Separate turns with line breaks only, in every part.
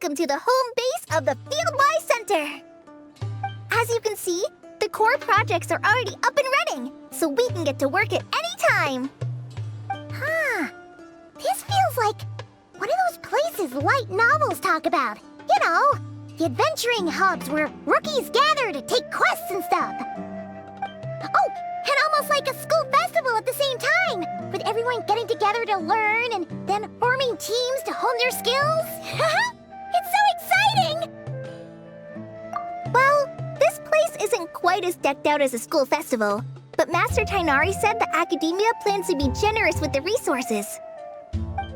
Welcome to the home base of the Fieldwise Center. As you can see, the core projects are already up and running, so we can get to work at any time. Huh. This feels like one of those places light novels talk about. You know, the adventuring hubs where rookies gather to take quests and stuff. Oh, and almost like a school festival at the same time, with everyone getting together to learn and then forming teams to hone their skills. It's so exciting! Well, this place isn't quite as decked out as a school festival, but Master Tainari said the academia plans to be generous with the resources.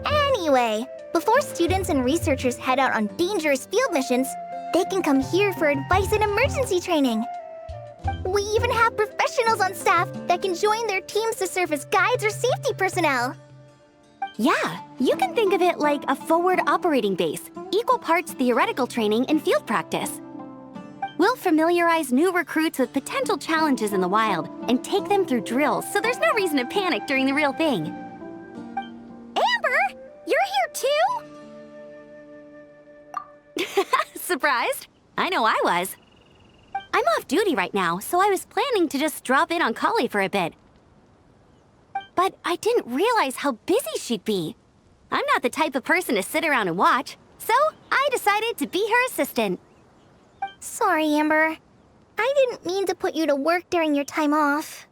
Anyway, before students and researchers head out on dangerous field missions, they can come here for advice and emergency training. We even have professionals on staff that can join their teams to serve as guides or safety personnel.
Yeah, you can think of it like a forward operating base, equal parts theoretical training and field practice. We'll familiarize new recruits with potential challenges in the wild and take them through drills so there's no reason to panic during the real thing.
Amber, you're here too?
Surprised? I know I was. I'm off duty right now, so I was planning to just drop in on Kali for a bit. But I didn't realize how busy she'd be. I'm not the type of person to sit around and watch, so I decided to be her assistant.
Sorry, Amber. I didn't mean to put you to work during your time off.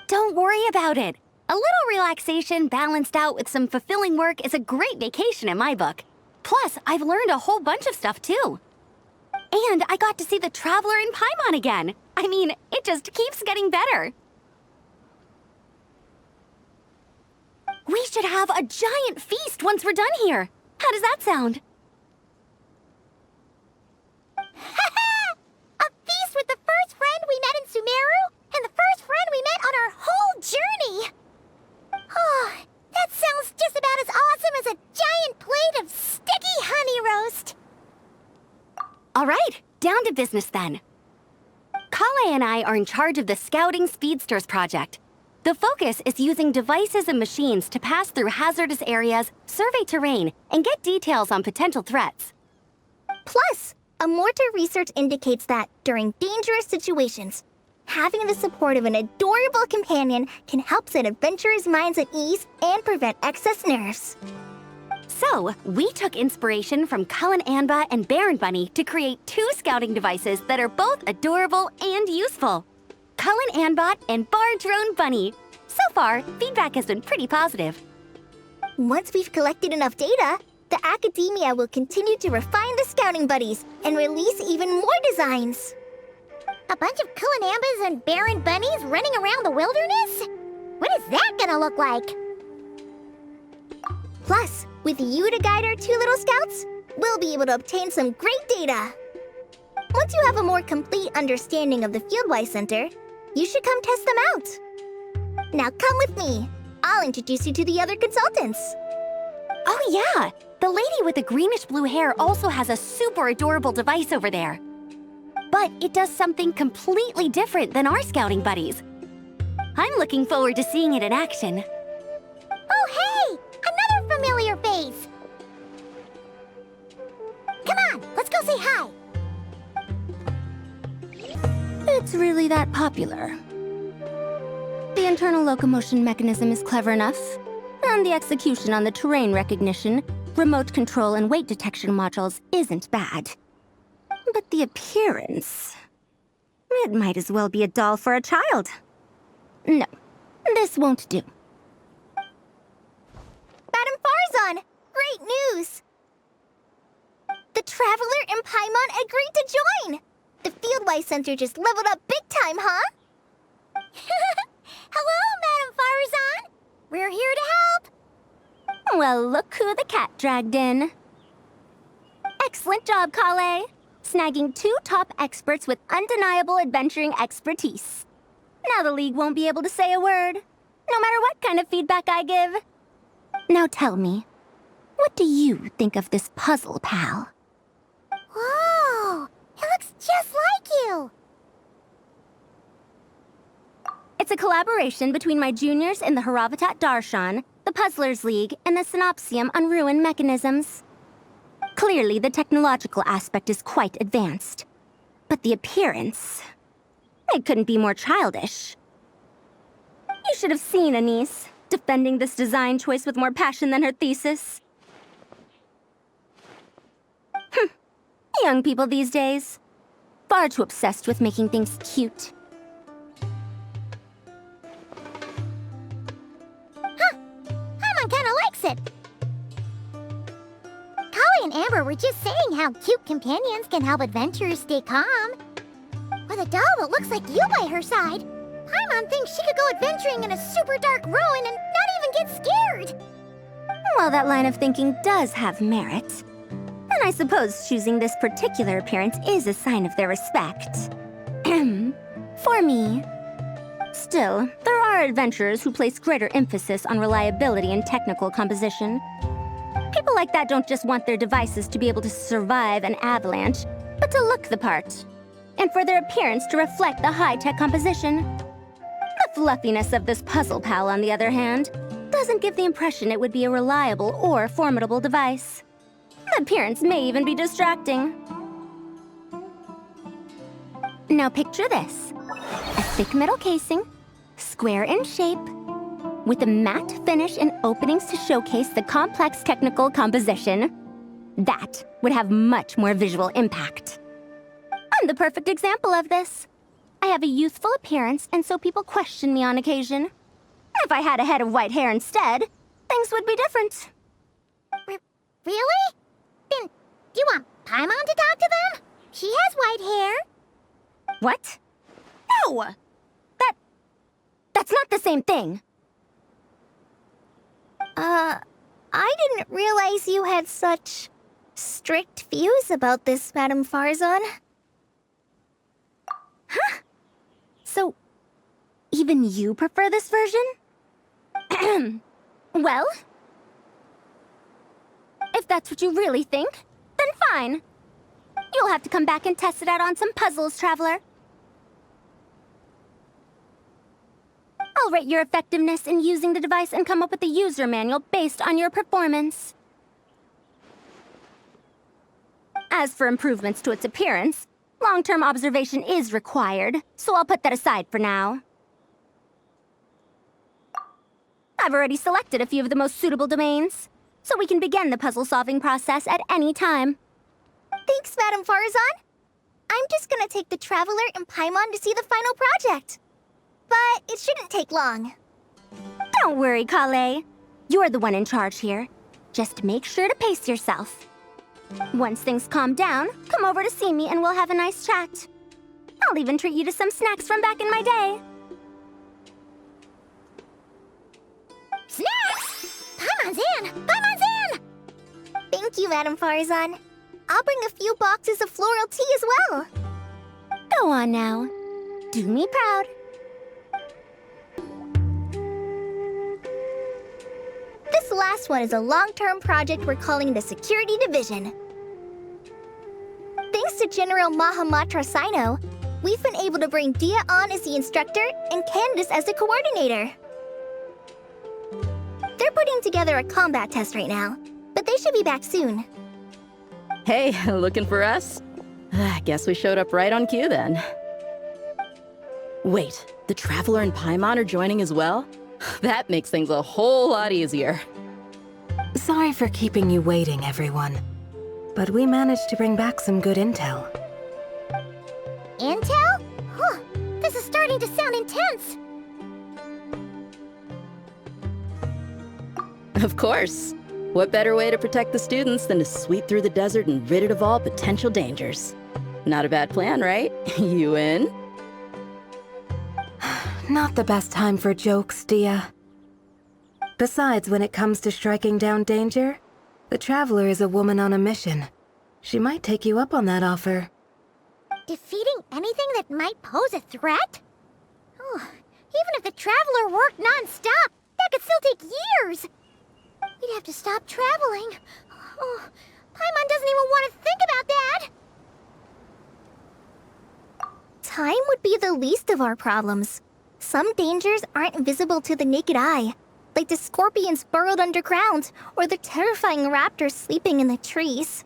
Don't worry about it. A little relaxation balanced out with some fulfilling work is a great vacation in my book. Plus, I've learned a whole bunch of stuff too. And I got to see the Traveler in Paimon again. I mean, it just keeps getting better. We should have a giant feast once we're done here. How does that sound?
A feast with the first friend we met in Sumeru and the first friend we met on our whole journey. Oh, that sounds just about as awesome as a giant plate of sticky honey roast.
All right, down to business then. Kale and I are in charge of the Scouting Speedsters project. The focus is using devices and machines to pass through hazardous areas, survey terrain, and get details on potential threats.
Plus, a mortar research indicates that during dangerous situations, having the support of an adorable companion can help set adventurers' minds at ease and prevent excess nerves.
So, we took inspiration from Cullen Anba and Baron Bunny to create 2 scouting devices that are both adorable and useful. Cullen Anbot and Bar Drone Bunny. So far, feedback has been pretty positive.
Once we've collected enough data, the academia will continue to refine the scouting buddies and release even more designs. A bunch of Cullen Ambas and Baron Bunnies running around the wilderness? What is that gonna look like? Plus, with you to guide our 2 little scouts, we'll be able to obtain some great data. Once you have a more complete understanding of the Fieldwise Center, you should come test them out. Now come with me. I'll introduce you to the other consultants.
Oh yeah, the lady with the greenish-blue hair also has a super adorable device over there. But it does something completely different than our scouting buddies. I'm looking forward to seeing it in action.
Oh hey! Another familiar face! Come on, let's go say hi.
It's really that popular. The internal locomotion mechanism is clever enough, and the execution on the terrain recognition, remote control, and weight detection modules isn't bad. But the appearance... it might as well be a doll for a child. No, this won't do.
Madam Farzan, great news! The Traveler and Paimon agreed to join! The Fieldwise Center just leveled up big time, huh? Hello, Madam Farzan! We're here to help!
Well, look who the cat dragged in. Excellent job, Kale. Snagging 2 top experts with undeniable adventuring expertise. Now the League won't be able to say a word, no matter what kind of feedback I give. Now tell me, what do you think of this puzzle, pal?
Whoa! It looks just like you!
It's a collaboration between my juniors in the Haravatat Darshan, the Puzzlers League, and the Synopsium on ruin mechanisms. Clearly, the technological aspect is quite advanced. But the appearance... it couldn't be more childish. You should have seen Anise, defending this design choice with more passion than her thesis. Young people these days. Far too obsessed with making things cute.
Paimon kinda likes it. Kali and Amber were just saying how cute companions can help adventurers stay calm. With a doll that looks like you by her side, Paimon thinks she could go adventuring in a super dark ruin and not even get scared.
Well, that line of thinking does have merit. And I suppose choosing this particular appearance is a sign of their respect. For me. Still, there are adventurers who place greater emphasis on reliability and technical composition. People like that don't just want their devices to be able to survive an avalanche, but to look the part. And for their appearance to reflect the high-tech composition. The fluffiness of this puzzle pal, on the other hand, doesn't give the impression it would be a reliable or formidable device. The appearance may even be distracting. Now picture this. A thick metal casing, square in shape, with a matte finish and openings to showcase the complex technical composition. That would have much more visual impact. I'm the perfect example of this. I have a youthful appearance, and so people question me on occasion. If I had a head of white hair instead, things would be different.
Really? Then, do you want Paimon to talk to them? She has white hair.
What? No! That's not the same thing.
I didn't realize you had such strict views about this, Madame Farzan.
Huh? So, even you prefer this version? Well, if that's what you really think, then fine. You'll have to come back and test it out on some puzzles, Traveler. I'll rate your effectiveness in using the device and come up with a user manual based on your performance. As for improvements to its appearance, long-term observation is required, so I'll put that aside for now. I've already selected a few of the most suitable domains, so we can begin the puzzle-solving process at any time.
Thanks, Madame Farzan. I'm just gonna take the Traveler and Paimon to see the final project. But it shouldn't take long.
Don't worry, Kale. You're the one in charge here. Just make sure to pace yourself. Once things calm down, come over to see me and we'll have a nice chat. I'll even treat you to some snacks from back in my day.
Snacks! Paimon's in! Paimon's in! Thank you, Madame Farzan. I'll bring a few boxes of floral tea as well.
Go on now. Do me proud.
This last one is a long-term project we're calling the Security Division. Thanks to General Mahamatra Sino, we've been able to bring Dia on as the instructor and Candace as the coordinator. They're putting together a combat test right now, but they should be back soon.
Hey, looking for us? I guess we showed up right on cue then. Wait, the Traveler and Paimon are joining as well? That makes things a whole lot easier.
Sorry for keeping you waiting, everyone. But we managed to bring back some good intel.
Intel? Huh, this is starting to sound intense.
Of course. What better way to protect the students than to sweep through the desert and rid it of all potential dangers? Not a bad plan, right? You in?
Not the best time for jokes, Dia. Besides, when it comes to striking down danger, the Traveler is a woman on a mission. She might take you up on that offer.
Defeating anything that might pose a threat? Oh, even if the Traveler worked non-stop, that could still take years. We'd have to stop traveling. Oh, Paimon doesn't even want to think about that. Time would be the least of our problems. Some dangers aren't visible to the naked eye, like the scorpions burrowed underground or the terrifying raptors sleeping in the trees.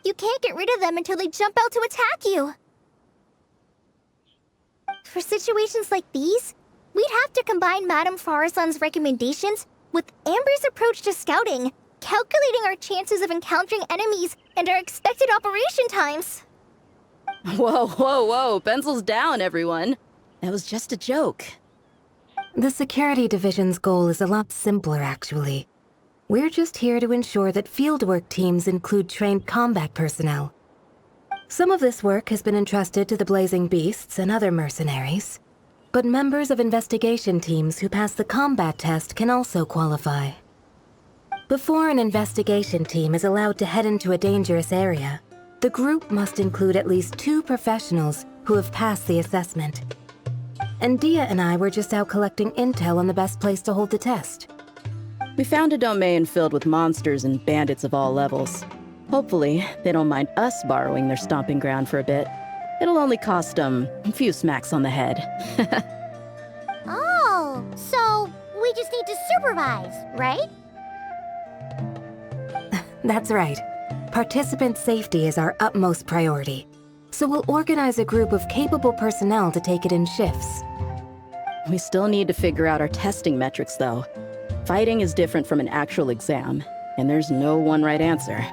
You can't get rid of them until they jump out to attack you. For situations like these, we'd have to combine Madame Farazan's recommendations with Amber's approach to scouting, calculating our chances of encountering enemies and our expected operation times.
Whoa, whoa, whoa, pencils down, everyone. That was just a joke.
The security division's goal is a lot simpler, actually. We're just here to ensure that fieldwork teams include trained combat personnel. Some of this work has been entrusted to the Blazing Beasts and other mercenaries, but members of investigation teams who pass the combat test can also qualify. Before an investigation team is allowed to head into a dangerous area, the group must include at least 2 professionals who have passed the assessment. And Dia and I were just out collecting intel on the best place to hold the test.
We found a domain filled with monsters and bandits of all levels. Hopefully, they don't mind us borrowing their stomping ground for a bit. It'll only cost them a few smacks on the head.
Oh, so we just need to supervise, right?
That's right. Participant safety is our utmost priority. So we'll organize a group of capable personnel to take it in shifts.
We still need to figure out our testing metrics, though. Fighting is different from an actual exam, and there's no one right answer.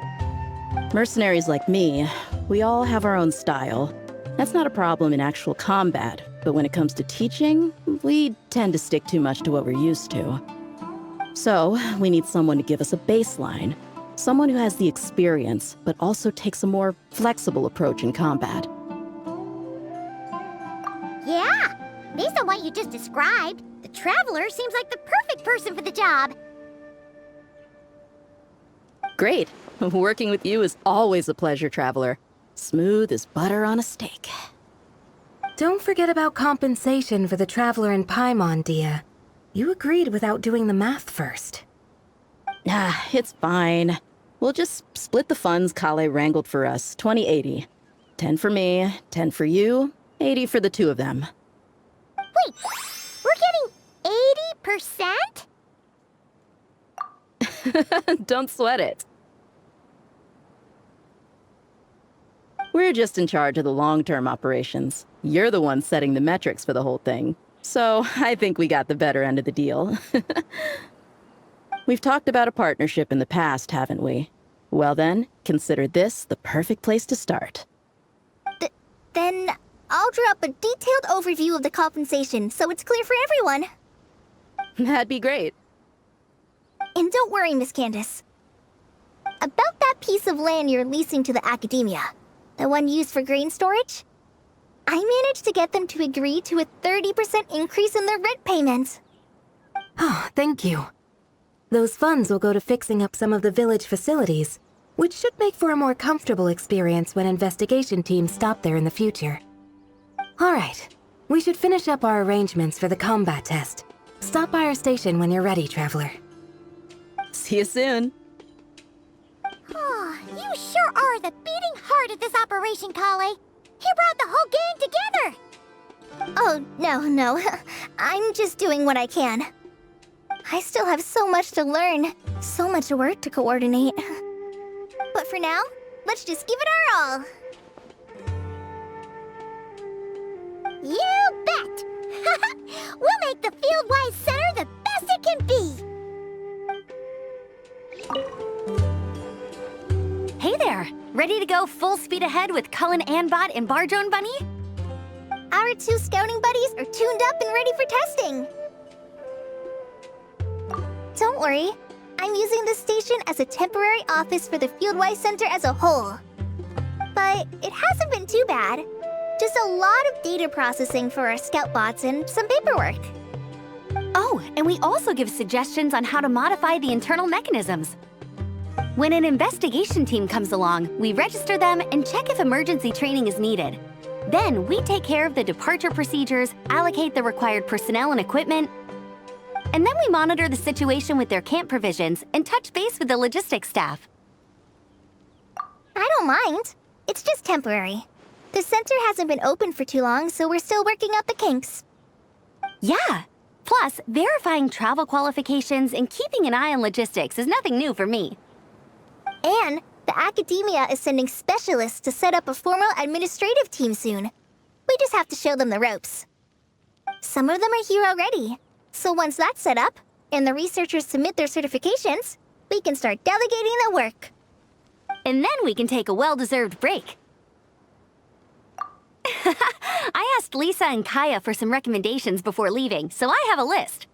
Mercenaries like me, we all have our own style. That's not a problem in actual combat, but when it comes to teaching, we tend to stick too much to what we're used to. So, we need someone to give us a baseline. Someone who has the experience, but also takes a more flexible approach in combat.
Yeah, based on what you just described, the Traveler seems like the perfect person for the job.
Great. Working with you is always a pleasure, Traveler. Smooth as butter on a steak.
Don't forget about compensation for the Traveler in Paimon, Dia. You agreed without doing the math first.
Ah, it's fine. We'll just split the funds Kale wrangled for us, 20-80. 10 for me, 10 for you, 80 for the 2 of them.
Wait, we're getting 80%?
Don't sweat it. We're just in charge of the long-term operations. You're the one setting the metrics for the whole thing. So I think we got the better end of the deal. We've talked about a partnership in the past, haven't we? Well then, consider this the perfect place to start.
Then I'll draw up a detailed overview of the compensation so it's clear for everyone.
That'd be great.
And don't worry, Miss Candace. About that piece of land you're leasing to the academia, the one used for grain storage, I managed to get them to agree to a 30% increase in their rent payments.
Oh, thank you. Those funds will go to fixing up some of the village facilities, which should make for a more comfortable experience when investigation teams stop there in the future. All right, we should finish up our arrangements for the combat test. Stop by our station when you're ready, Traveler.
See you soon.
Oh, you sure are the beating heart of this operation, Kale. You brought the whole gang together. Oh, no. I'm just doing what I can. I still have so much to learn, so much work to coordinate. But for now, let's just give it our all. You bet! We'll make the Fieldwise Center the best it can be!
Hey there! Ready to go full speed ahead with Cullen Anbot and Bardrone Bunny?
Our 2 scouting buddies are tuned up and ready for testing. Don't worry, I'm using this station as a temporary office for the Fieldwise Center as a whole. But it hasn't been too bad. Just a lot of data processing for our scout bots and some paperwork.
Oh, and we also give suggestions on how to modify the internal mechanisms. When an investigation team comes along, we register them and check if emergency training is needed. Then we take care of the departure procedures, allocate the required personnel and equipment, and then we monitor the situation with their camp provisions and touch base with the logistics staff.
I don't mind. It's just temporary. The center hasn't been open for too long, so we're still working out the kinks.
Yeah. Plus, verifying travel qualifications and keeping an eye on logistics is nothing new for me.
And The academia is sending specialists to set up a formal administrative team soon. We just have to show them the ropes. Some of them are here already. So once that's set up, and the researchers submit their certifications, we can start delegating the work.
And then we can take a well-deserved break. I asked Lisa and Kaya for some recommendations before leaving, so I have a list.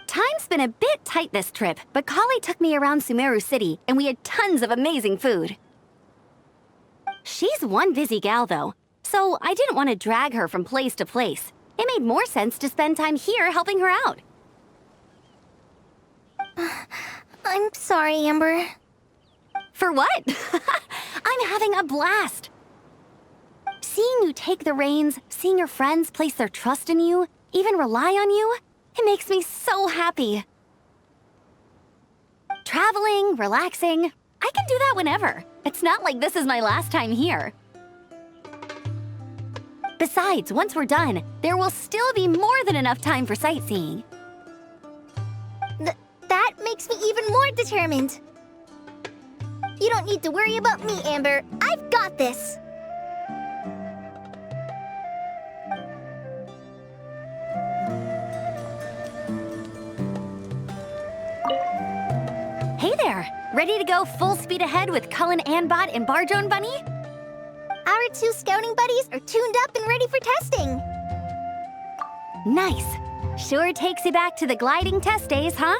Time's been a bit tight this trip, but Kali took me around Sumeru City, and we had tons of amazing food. She's one busy gal, though, so I didn't want to drag her from place to place. It made more sense to spend time here helping her out.
I'm sorry, Amber.
For what? I'm having a blast. Seeing you take the reins, seeing your friends place their trust in you, even rely on you, it makes me so happy. Traveling, relaxing, I can do that whenever. It's not like this is my last time here. Besides, once we're done, there will still be more than enough time for sightseeing.
That makes me even more determined. You don't need to worry about me, Amber. I've got this.
Hey there! Ready to go full speed ahead with Cullen Anbot and Barjone Bunny?
Our 2 scouting buddies are tuned up and ready for testing.
Nice. Sure takes you back to the gliding test days, huh?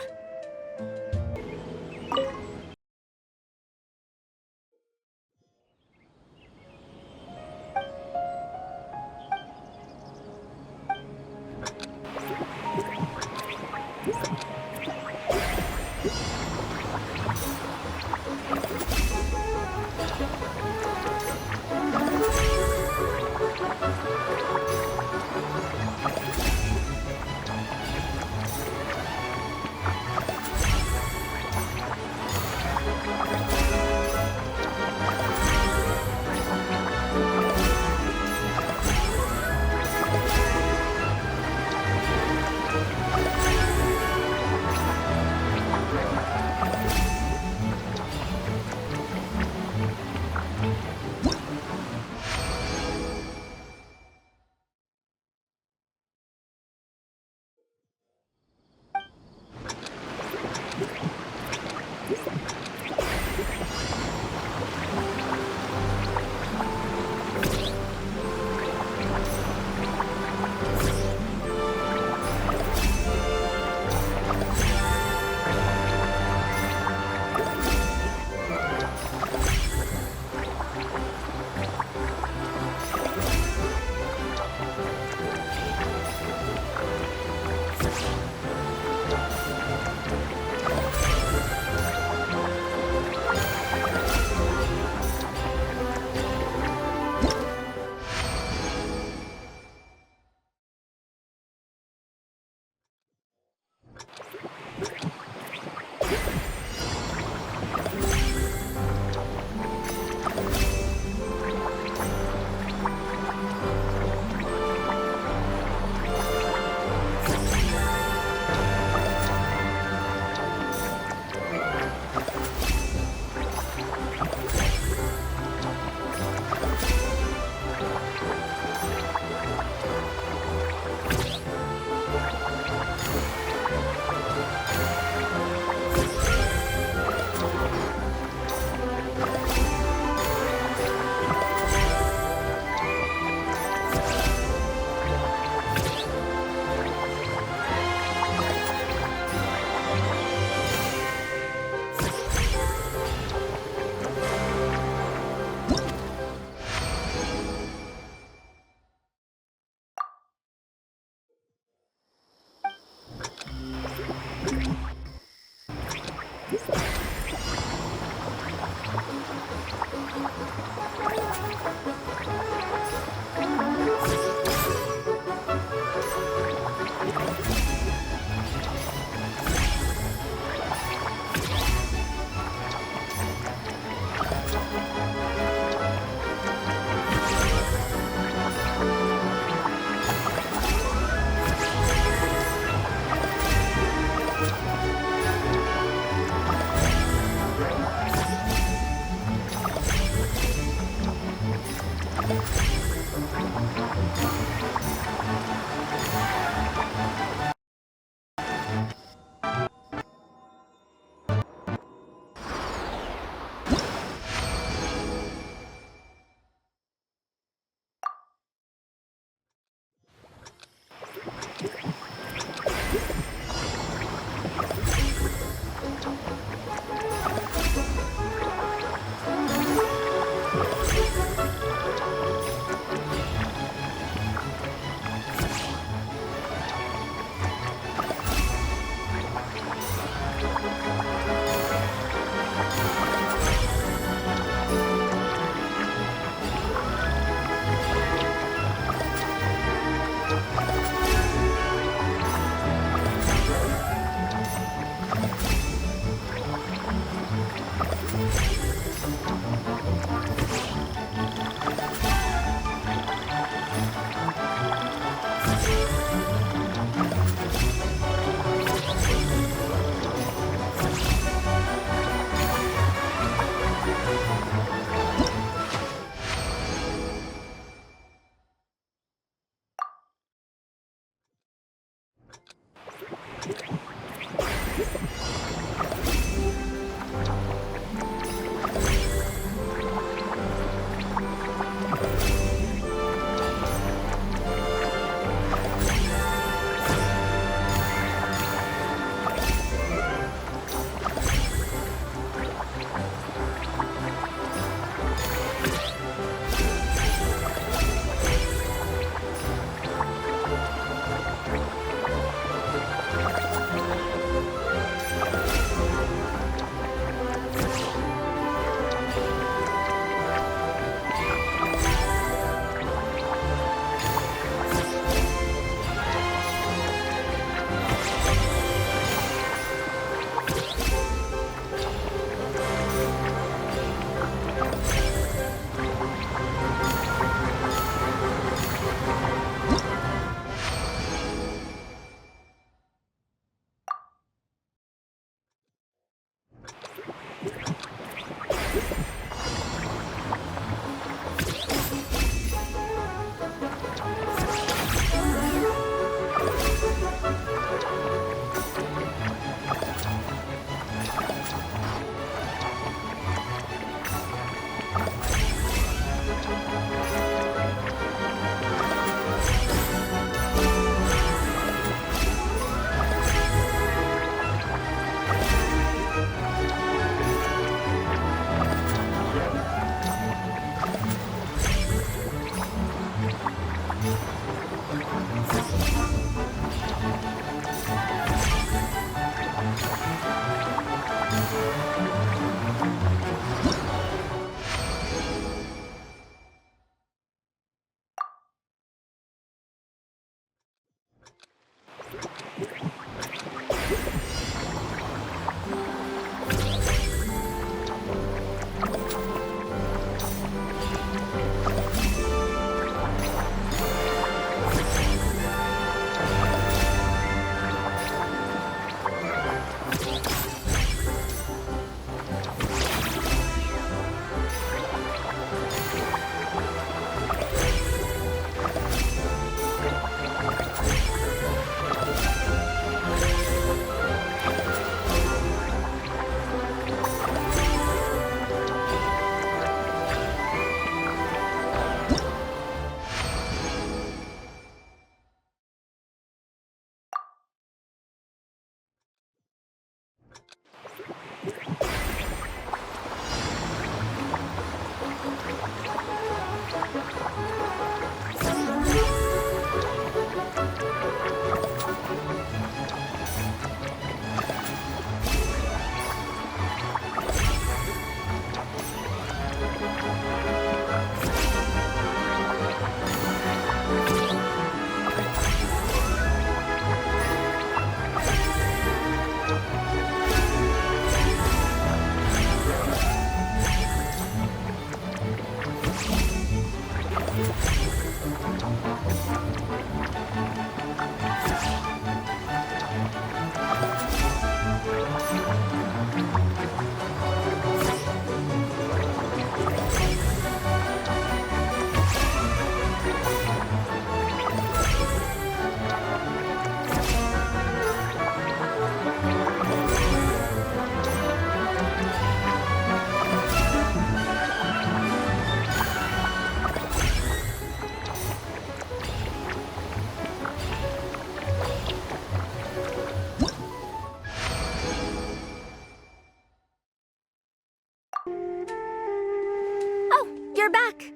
You're back.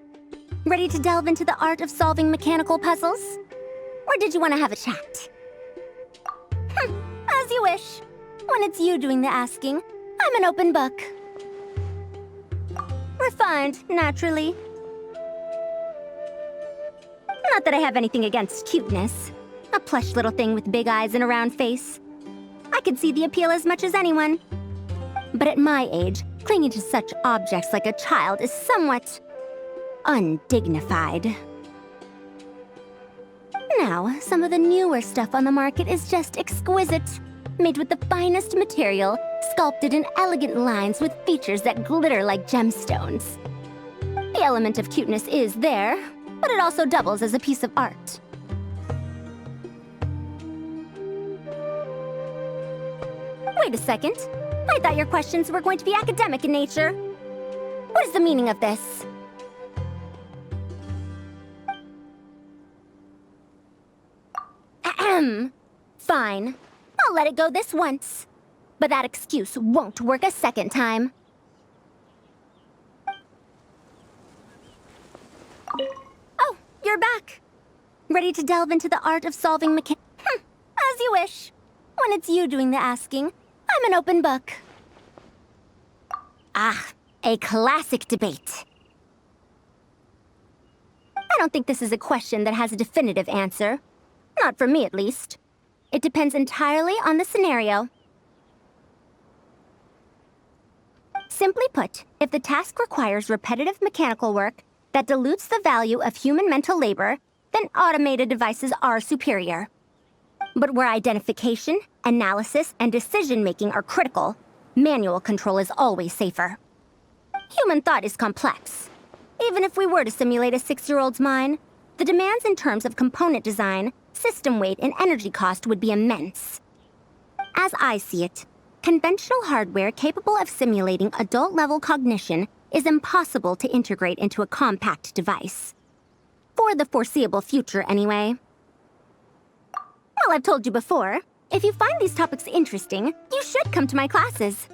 Ready to delve into the art of solving mechanical puzzles? Or did you want to have a chat? As you wish. When it's you doing the asking, I'm an open book. Refined, naturally. Not that I have anything against cuteness. A plush little thing with big eyes and a round face. I could see the appeal as much as anyone. But at my age, clinging to such objects like a child is somewhat undignified. Now, some of the newer stuff on the market is just exquisite. Made with the finest material, sculpted in elegant lines with features that glitter like gemstones. The element of cuteness is there, but it also doubles as a piece of art. Wait a second. I thought your questions were going to be academic in nature. What is the meaning of this? Ahem. Fine. I'll let it go this once. But that excuse won't work a second time. Oh, you're back. Ready to delve into the art of solving as you wish. When it's you doing the asking, I'm an open book. Ah, a classic debate. I don't think this is a question that has a definitive answer. Not for me, at least. It depends entirely on the scenario. Simply put, if the task requires repetitive mechanical work that dilutes the value of human mental labor, then automated devices are superior. But where identification, analysis, and decision-making are critical, manual control is always safer. Human thought is complex. Even if we were to simulate a 6-year-old's mind, the demands in terms of component design, system weight, and energy cost would be immense. As I see it, conventional hardware capable of simulating adult-level cognition is impossible to integrate into a compact device. For the foreseeable future, anyway. Well, I've told you before, if you find these topics interesting, you should come to my classes.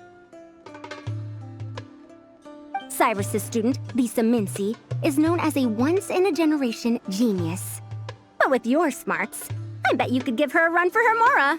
Cyrus's student, Lisa Mincy, is known as a once-in-a-generation genius. But with your smarts, I bet you could give her a run for her Mora.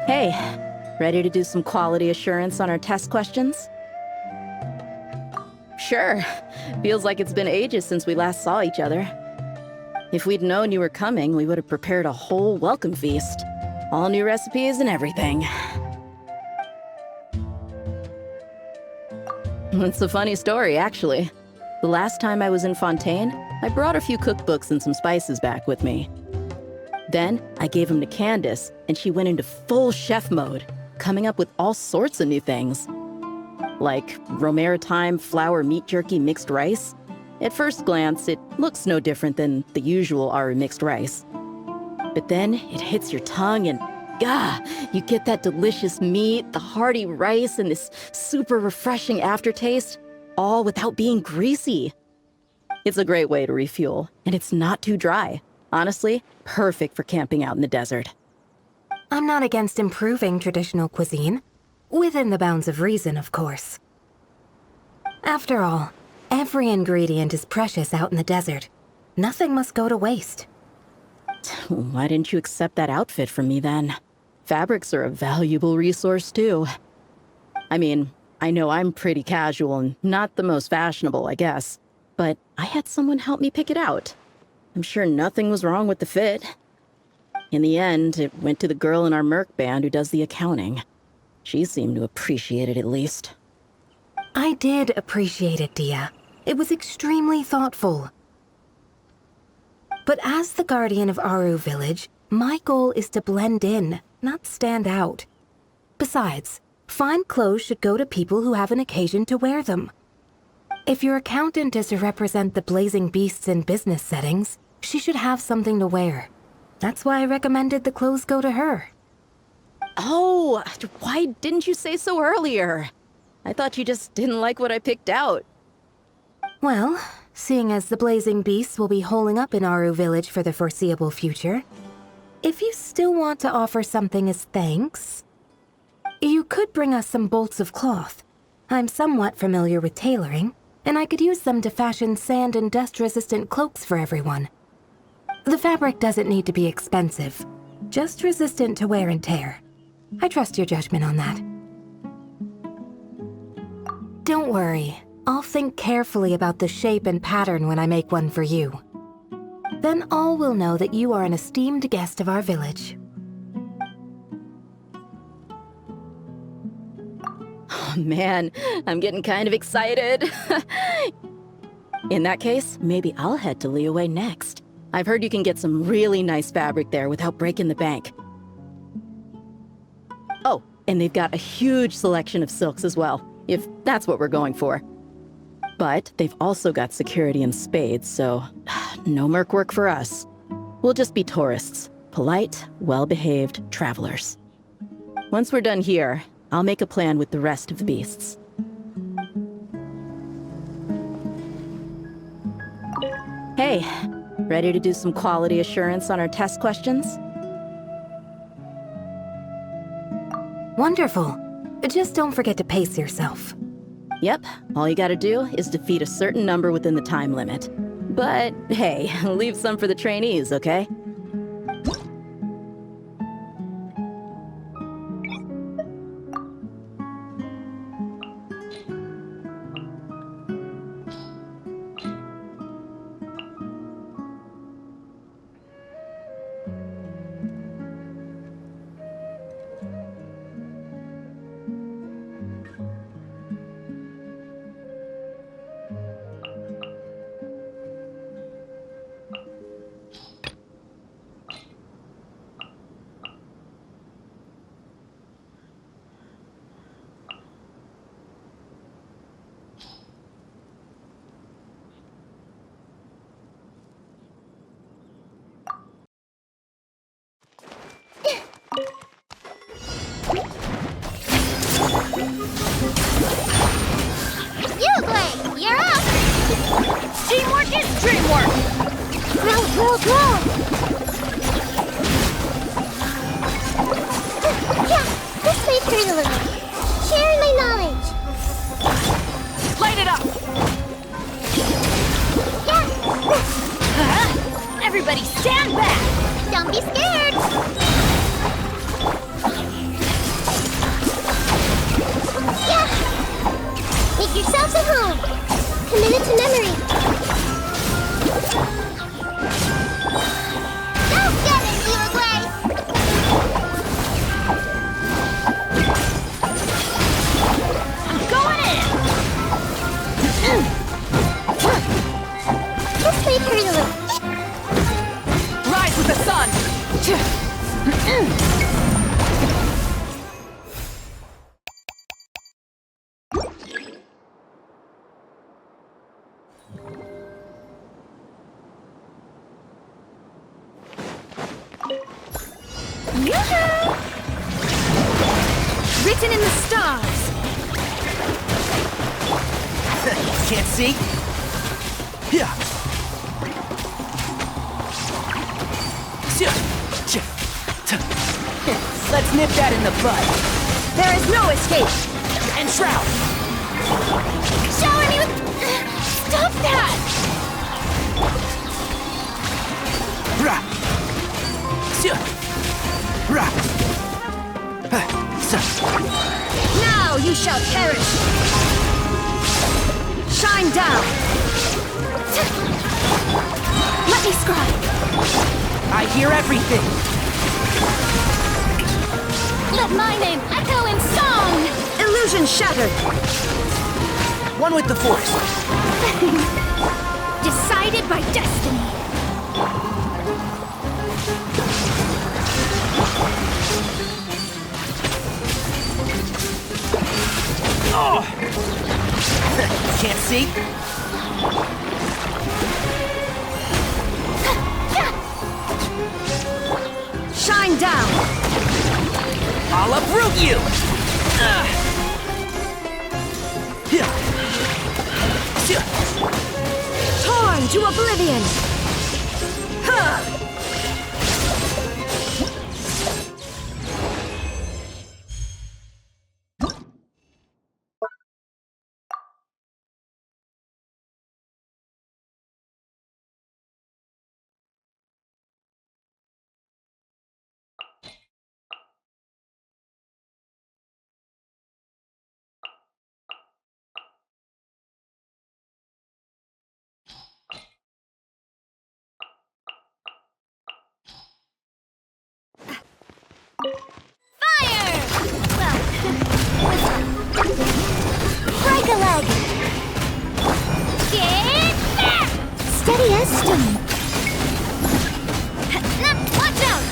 Hey, ready to do some quality assurance on our test questions? Sure. Feels like it's been ages since we last saw each other. If we'd known you were coming, we would have prepared a whole welcome feast. All new recipes and everything. It's a funny story, actually. The last time I was in Fontaine, I brought a few cookbooks and some spices back with me. Then, I gave them to Candace, and she went into full chef mode, coming up with all sorts of new things. Like Romero thyme flour meat jerky mixed rice. At first glance, it looks no different than the usual Aru mixed rice. But then, it hits your tongue and, you get that delicious meat, the hearty rice, and this super refreshing aftertaste, all without being greasy. It's a great way to refuel, and it's not too dry. Honestly, perfect for camping out in the desert.
I'm not against improving traditional cuisine. Within the bounds of reason, of course. After all, every ingredient is precious out in the desert. Nothing must go to waste.
Why didn't you accept that outfit from me then? Fabrics are a valuable resource too. I mean, I know I'm pretty casual and not the most fashionable, I guess. But I had someone help me pick it out. I'm sure nothing was wrong with the fit. In the end, it went to the girl in our Merc band who does the accounting. She seemed to appreciate it at least.
I did appreciate it, Dia. It was extremely thoughtful. But as the guardian of Aru Village, my goal is to blend in, not stand out. Besides, fine clothes should go to people who have an occasion to wear them. If your accountant is to represent the blazing beasts in business settings, she should have something to wear. That's why I recommended the clothes go to her.
Oh, why didn't you say so earlier? I thought you just didn't like what I picked out.
Well, seeing as the blazing beasts will be holing up in Aru Village for the foreseeable future, if you still want to offer something as thanks, you could bring us some bolts of cloth. I'm somewhat familiar with tailoring, and I could use them to fashion sand and dust-resistant cloaks for everyone. The fabric doesn't need to be expensive, just resistant to wear and tear. I trust your judgment on that. Don't worry, I'll think carefully about the shape and pattern when I make one for you. Then all will know that you are an esteemed guest of our village.
Oh man, I'm getting kind of excited. In that case, maybe I'll head to Liyue next. I've heard you can get some really nice fabric there without breaking the bank. Oh, and they've got a huge selection of silks as well, if that's what we're going for. But they've also got security in spades, so no merc work for us. We'll just be tourists, polite, well-behaved travelers. Once we're done here, I'll make a plan with the rest of the beasts. Hey, ready to do some quality assurance on our test questions?
Wonderful. Just don't forget to pace yourself.
Yep, all you gotta do is defeat a certain number within the time limit. But hey, leave some for the trainees, okay?
You're up!
Teamwork is dreamwork!
Go! Yeah, this way through the limit. Sharing my knowledge.
Light it up!
Yeah!
Everybody stand back!
Don't be scared! yourselves at home. Committed to memory. Don't get it, Uruguay!
I'm going in!
This may hurt a little.
Rise with the sun! Written in the stars!
Can't see? Yeah. Let's nip that in the bud.
There is no escape!
And shroud.
Shower me with... Stop that!
Rah. Rah.
Now you shall perish! Shine down! Let me scribe!
I hear everything.
Let my name echo in song! Illusion shattered!
One with the force.
Decided by destiny!
Oh! Can't see?
Shine down!
I'll uproot you!
Torn to oblivion! Fire! Well, break a leg! Get back!
Steady as stone.
Watch out!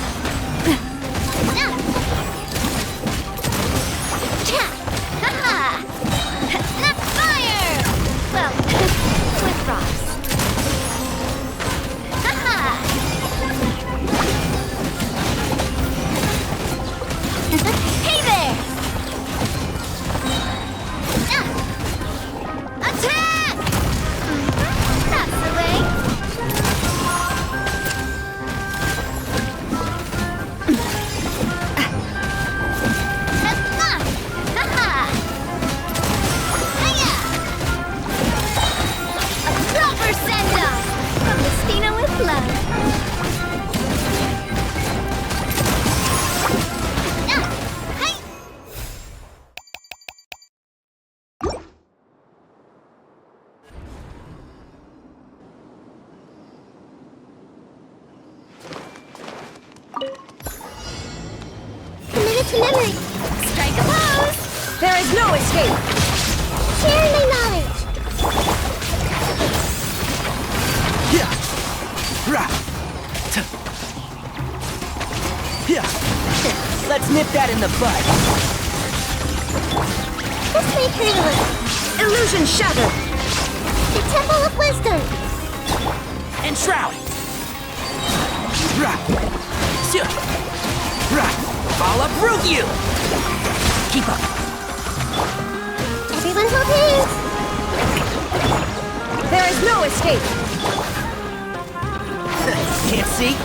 Fire! Well, with rocks. Hey there! Attack! That's the way. A proper send-off from the Spina with love.
Committed to memory.
Strike a pose! There is no escape!
Share my knowledge.
Yeah. Rah. Yeah. Let's nip that in the bud.
This may hurt a little.
Illusion shattered!
The Temple of Wisdom.
And shroud. Rah. Rah. I'll uproot you. Keep up.
Everyone hold hands.
There is no escape!
Can't see?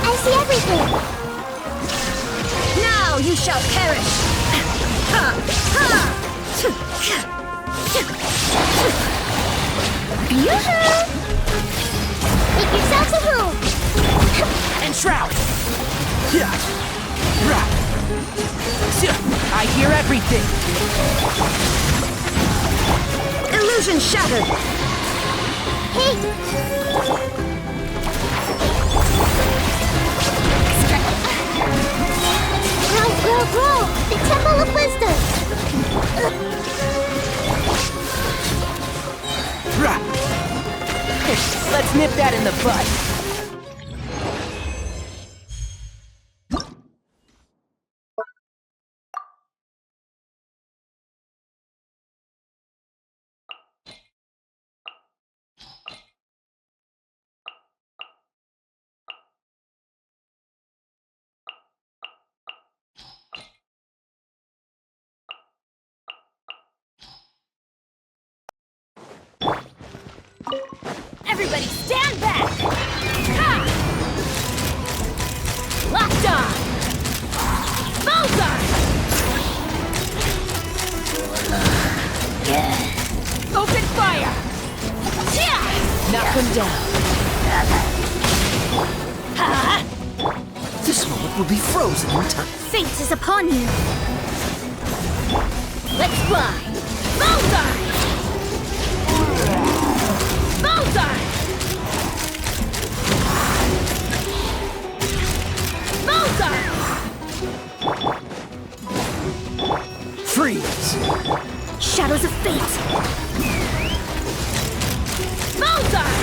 I see everything.
Now you shall perish!
Yoo-hoo! Make yourselves at home.
And shroud. Yeah. Rah. I hear everything.
Illusion shattered!
Hey! Grow! The Temple of Wisdom!
Rah. Let's nip that in the bud.
Everybody stand back! Ha! Locked on! Bullseye! Open fire! Yeah!
Knock them down.
Ha!
This moment will be frozen in time.
Fate is upon you! Let's fly! Bullseye! Bullseye! Bullseye!
Freeze!
Shadows of fate! Bullseye!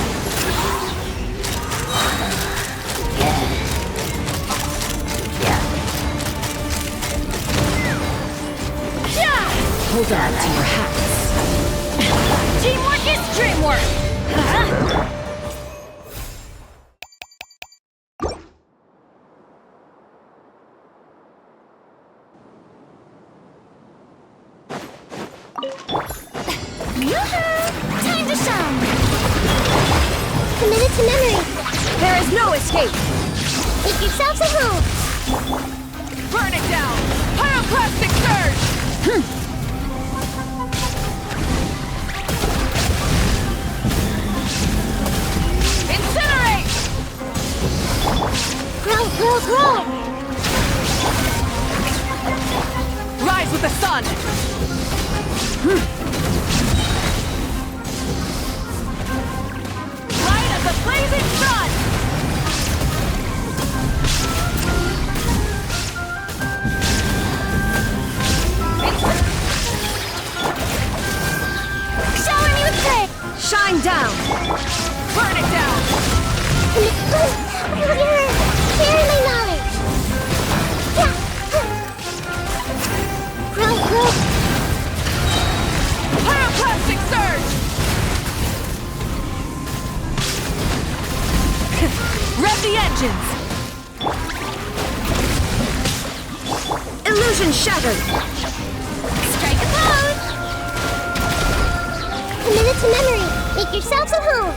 Hold on to your hats.
Teamwork is dreamwork!
Time to shine! Committed to memory!
There is no escape!
Make yourselves at home!
Burn it down! Pyroclastic surge! Incinerate!
Grow!
Rise with the sun!
Light of the blazing sun!
Shower me with praise!
Shine down!
Burn it down!
Share my knowledge! Grow!
Pyroclastic surge! Rev the engines!
Illusion shattered!
Strike a pose! Committed to memory! Make yourselves at home!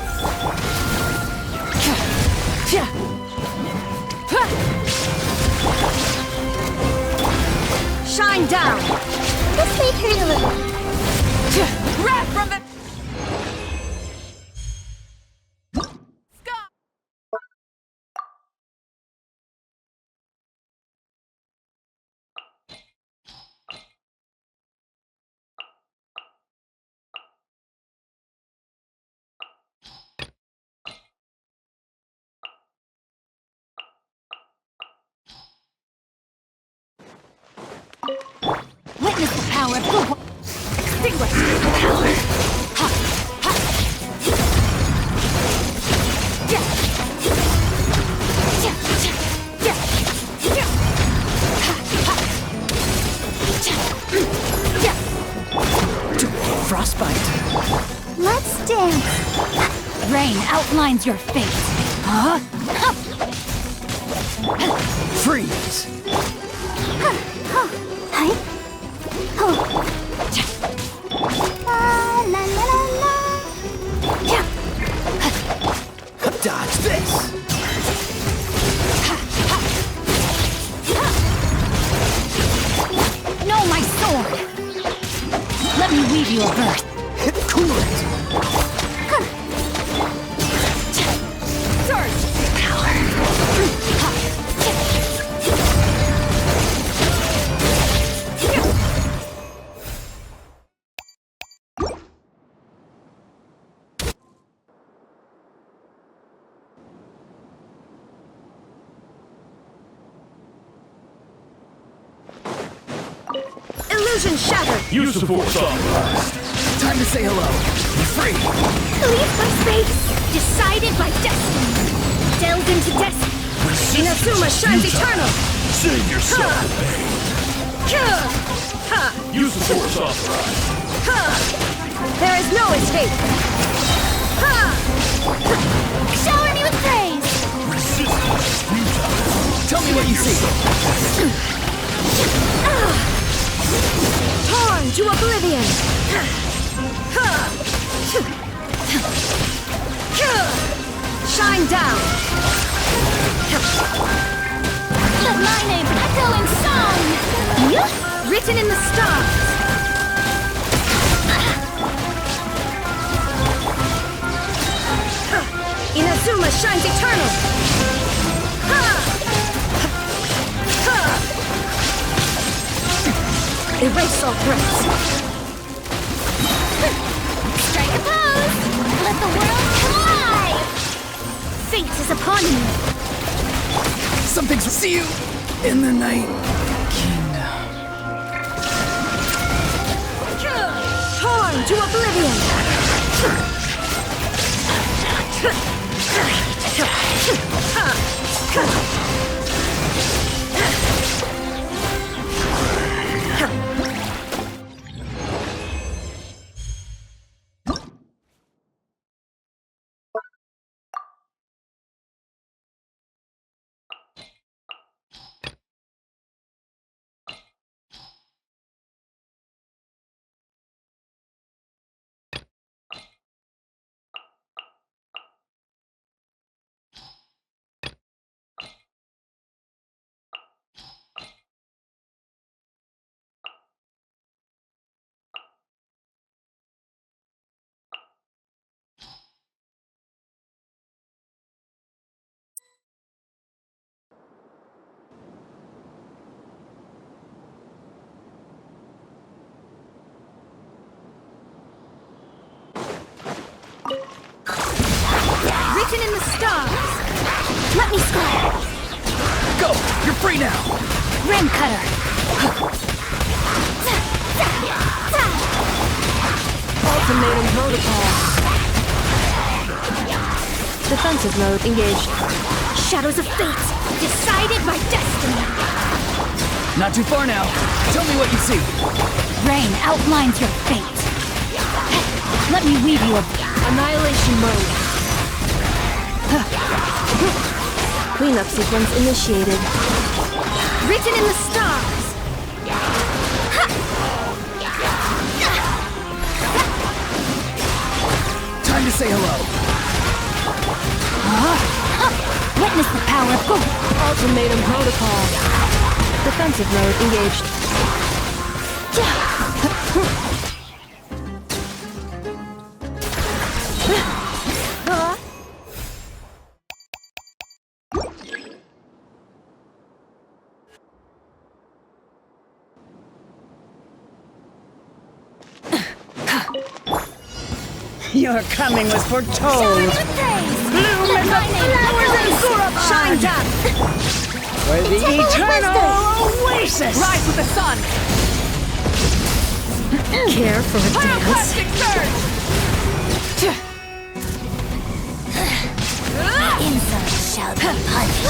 Shine down!
This may hurt a little.
Wrath from the... sky! Witness the power of the... Extinguish the power! Ha! Ha! Yeah! Yeah! Yeah! Yeah! Ha! Ha! Yeah!
Frostbite.
Let's dance!
Rain outlines your fate. Huh?
Freeze!
Hi! Oh! La la la la!
Yeah!
Dodge this!
No, my sword! Let me weave you a birth.
Cool it!
Surge! Power!
Illusion shattered!
Use the force authorized.
Time to say hello. You're free.
Leave my space! Decided by destiny! Delve into destiny!
Inazuma shines eternal!
Save yourself the pain. Use the force authorized.
There is no escape!
Shower me with praise!
Resistance is futile.
Tell me what you see.
Torn to oblivion! Shine down!
Let my name echo in song!
Written in the stars! Inazuma shines eternal! Erase all threats!
Strike a pose! Let the world collide! Fate is upon you!
Something's see you in the night.
Torn to oblivion! Written in the stars! Let me score!
Go! You're free now!
Rim cutter! Ultimatum protocol. Defensive mode engaged.
Shadows of fate! Decided by destiny!
Not too far now. Tell me what you see.
Rain outlines your fate. Let me weave you a annihilation mode. Cleanup sequence initiated. Written in the stars.
Time to say hello.
Witness the power of gold. Ultimatum protocol. Defensive mode engaged.
Your coming was foretold.
With praise!
Bloom
Let
as
my
the
name
flowers
echo
in
in
Surabaya.
Shine down.
For the
Temple of
eternal oasis.
Rise with the sun!
Care for a dance.
Pyroclastic surge!
Insolence shall be punished!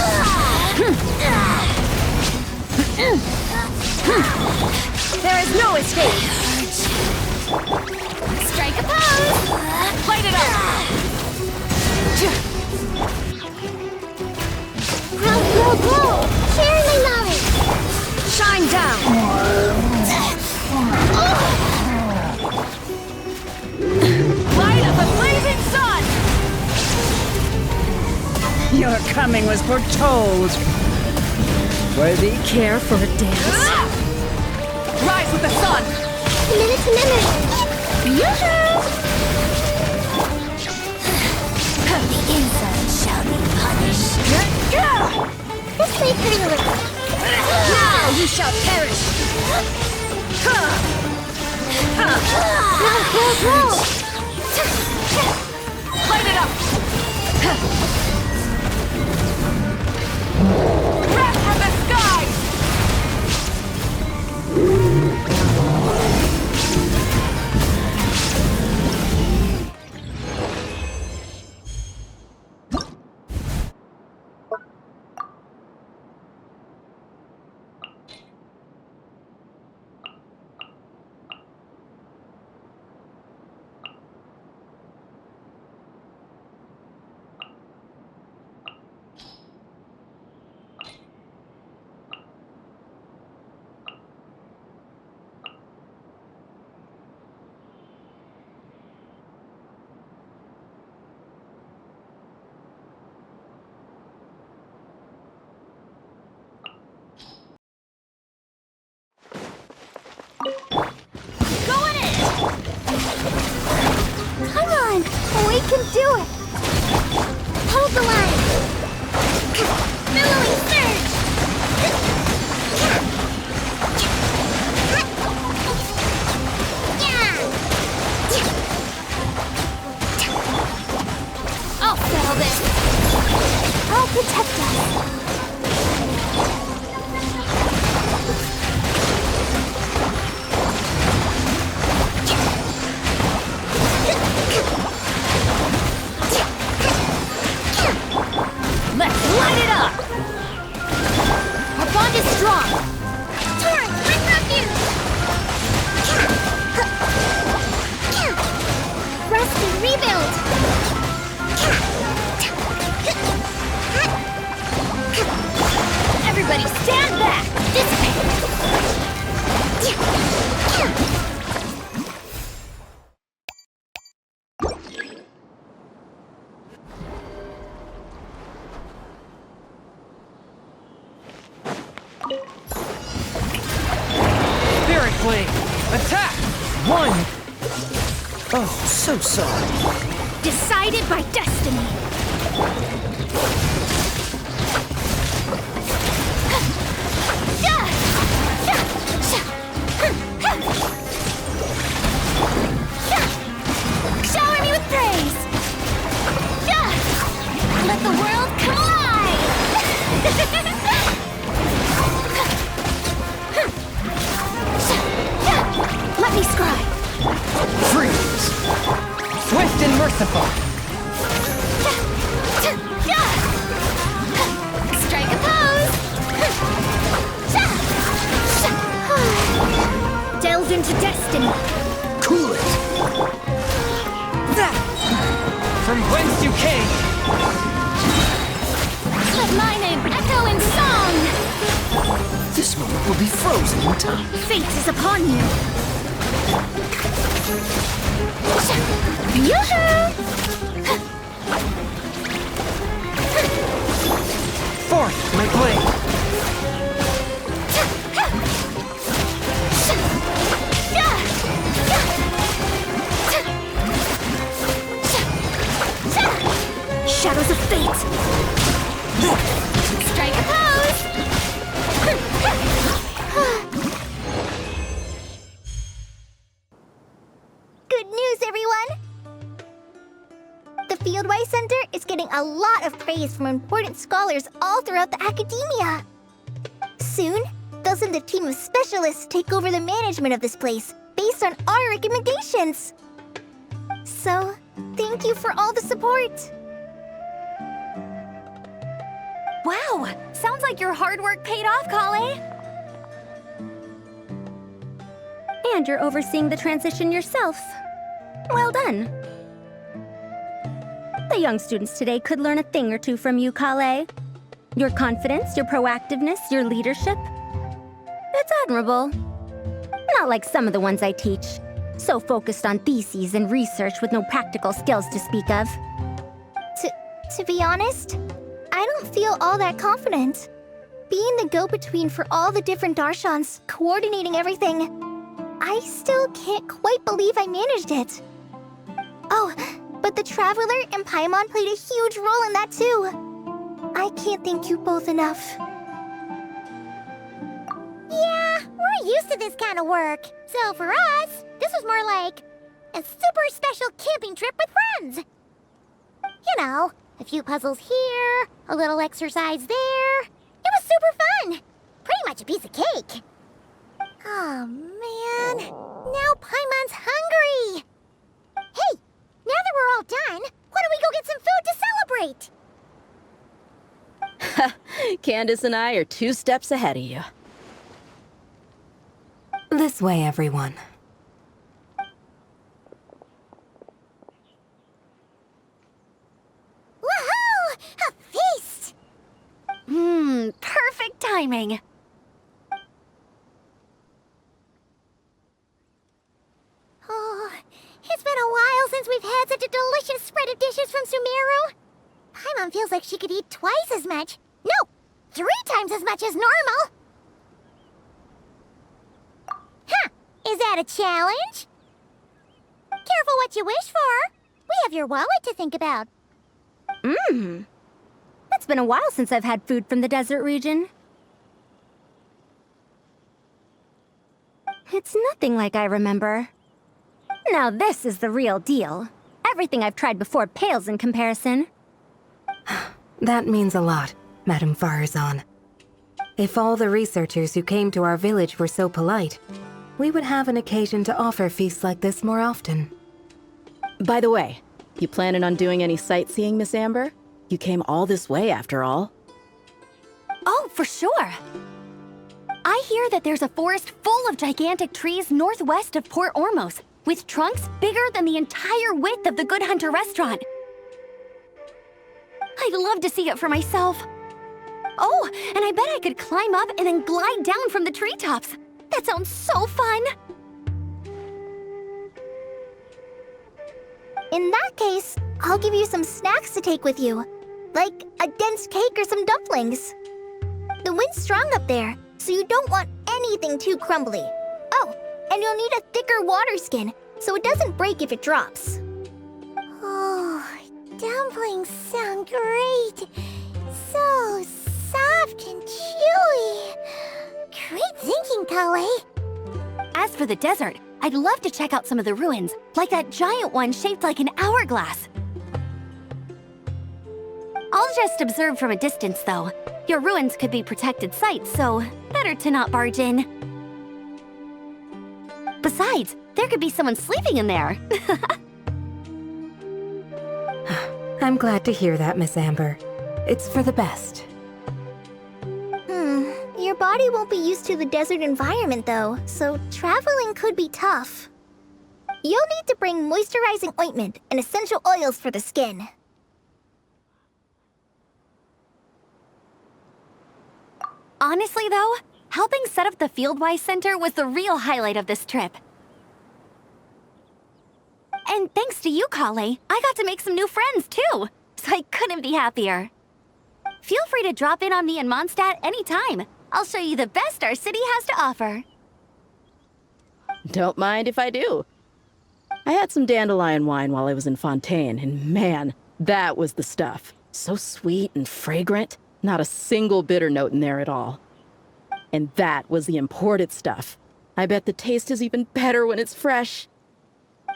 There is no escape.
Strike a pose!
Light it up!
Grow, grow, grow! Share my knowledge!
Shine down.
Light of the blazing sun!
Your coming was foretold. For the
Care for a dance.
Rise with the sun!
Minute to minute! Yoo-hoo! The insolence shall be punished! This may hurt a little.
Now you shall perish.
Grow, grow, grow!
Light it up! Wrath from the skies!
Going in!
Come on, we can do it. Hold the line.
Billowing surge! I'll settle this.
I'll protect us.
Let's light it up! Our bond is strong!
Turn, bring refuge. Rusty, rebuild.
Everybody stand back! Dissipate!
Spirit Blade! Attack! One! Oh, so sorry.
Decided by destiny! Shower me with praise! Let the world come alive! Let me scribe!
Freeze! Swift and merciful!
Strike a pose! Delve into destiny!
Cool it! From whence you came!
Let my name echo in song!
This moment will be frozen in time.
Fate is upon you! Yoo-hoo!
Forth, my blade!
Shadows of fate! Strike a pose!
Good news, everyone! The Fieldwise Center is getting a lot of praise from important scholars all throughout the academia. Soon, they'll send a team of specialists to take over the management of this place based on our recommendations. So, thank you for all the support.
Wow! Sounds like your hard work paid off, Kale!
And you're overseeing the transition yourself. Well done. The young students today could learn a thing or two from you, Kale. Your confidence, your proactiveness, your leadership. It's admirable. Not like some of the ones I teach. So focused on theses and research with no practical skills to speak of.
To be honest, I don't feel all that confident. Being the go-between for all the different Darshans, coordinating everything, I still can't quite believe I managed it. Oh, but the Traveler and Paimon played a huge role in that too. I can't thank you both enough.
Yeah, we're used to this kind of work. So for us, this was more like a super special camping trip with friends. You know, a few puzzles here, a little exercise there. It was super fun. Pretty much a piece of cake. Oh, man. Now Paimon's hungry. Hey, now that we're all done, why don't we go get some food to celebrate?
Candace and I are 2 steps ahead of you.
This way, everyone.
Woohoo! A feast!
Perfect timing!
Oh, it's been a while since we've had such a delicious spread of dishes from Sumeru. Paimon feels like she could eat twice as much. No, 3 times as much as normal. Huh, that a challenge? Careful what you wish for. We have your wallet to think about.
It's been a while since I've had food from the desert region. It's nothing like I remember. Now this is the real deal. Everything I've tried before pales in comparison.
That means a lot, Madame Farazan. If all the researchers who came to our village were so polite, we would have an occasion to offer feasts like this more often.
By the way, you planning on doing any sightseeing, Miss Amber? You came all this way, after all.
Oh, for sure. I hear that there's a forest full of gigantic trees northwest of Port Ormos, with trunks bigger than the entire width of the Good Hunter restaurant. I'd love to see it for myself. Oh, and I bet I could climb up and then glide down from the treetops. That sounds so fun!
In that case, I'll give you some snacks to take with you. Like a dense cake or some dumplings. The wind's strong up there, so you don't want anything too crumbly. Oh, and you'll need a thicker water skin, so it doesn't break if it drops.
Oh, dumplings sound great. So soft and chewy. Great thinking, Kale.
As for the desert, I'd love to check out some of the ruins, like that giant one shaped like an hourglass. I'll just observe from a distance, though. Your ruins could be protected sites, so better to not barge in. Besides, there could be someone sleeping in there.
I'm glad to hear that, Miss Amber. It's for the best.
Your body won't be used to the desert environment though, so traveling could be tough. You'll need to bring moisturizing ointment and essential oils for the skin.
Honestly, though, helping set up the Fieldwise Center was the real highlight of this trip. And thanks to you, Kale, I got to make some new friends, too. So I couldn't be happier. Feel free to drop in on me in Mondstadt anytime. I'll show you the best our city has to offer.
Don't mind if I do. I had some dandelion wine while I was in Fontaine, and man, that was the stuff. So sweet and fragrant. Not a single bitter note in there at all. And that was the imported stuff. I bet the taste is even better when it's fresh.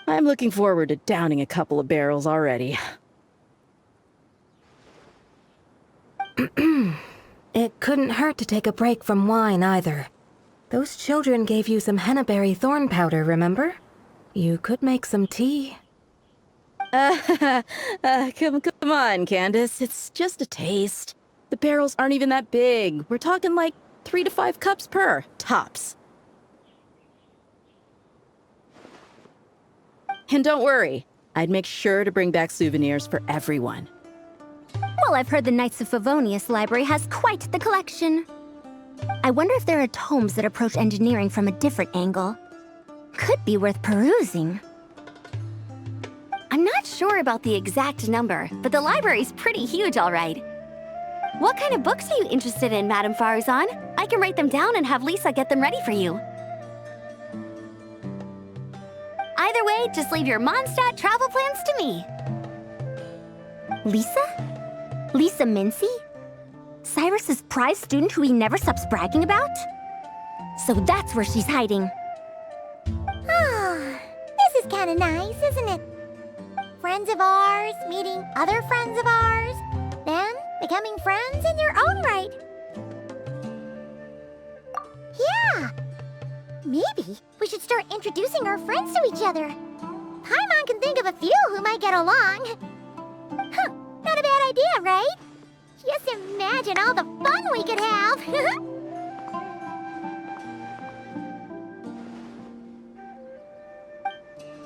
I'm looking forward to downing a couple of barrels already.
It couldn't hurt to take a break from wine either. Those children gave you some hennaberry thorn powder, remember? You could make some tea.
Come on, Candace. It's just a taste. The barrels aren't even that big. We're talking like 3 to 5 cups per, tops. And don't worry, I'd make sure to bring back souvenirs for everyone.
Well, I've heard the Knights of Favonius library has quite the collection. I wonder if there are tomes that approach engineering from a different angle. Could be worth perusing.
I'm not sure about the exact number, but the library's pretty huge, all right. What kind of books are you interested in, Madame Farazan? I can write them down and have Lisa get them ready for you. Either way, just leave your Mondstadt travel plans to me.
Lisa? Lisa Mincy? Cyrus's prize student who he never stops bragging about? So that's where she's hiding.
Ah, this is kind of nice, isn't it? Friends of ours meeting other friends of ours, then becoming friends in your own right. Yeah, maybe we should start introducing our friends to each other. Paimon can think of a few who might get along. Huh, not a bad idea, right? Just imagine all the fun we could have.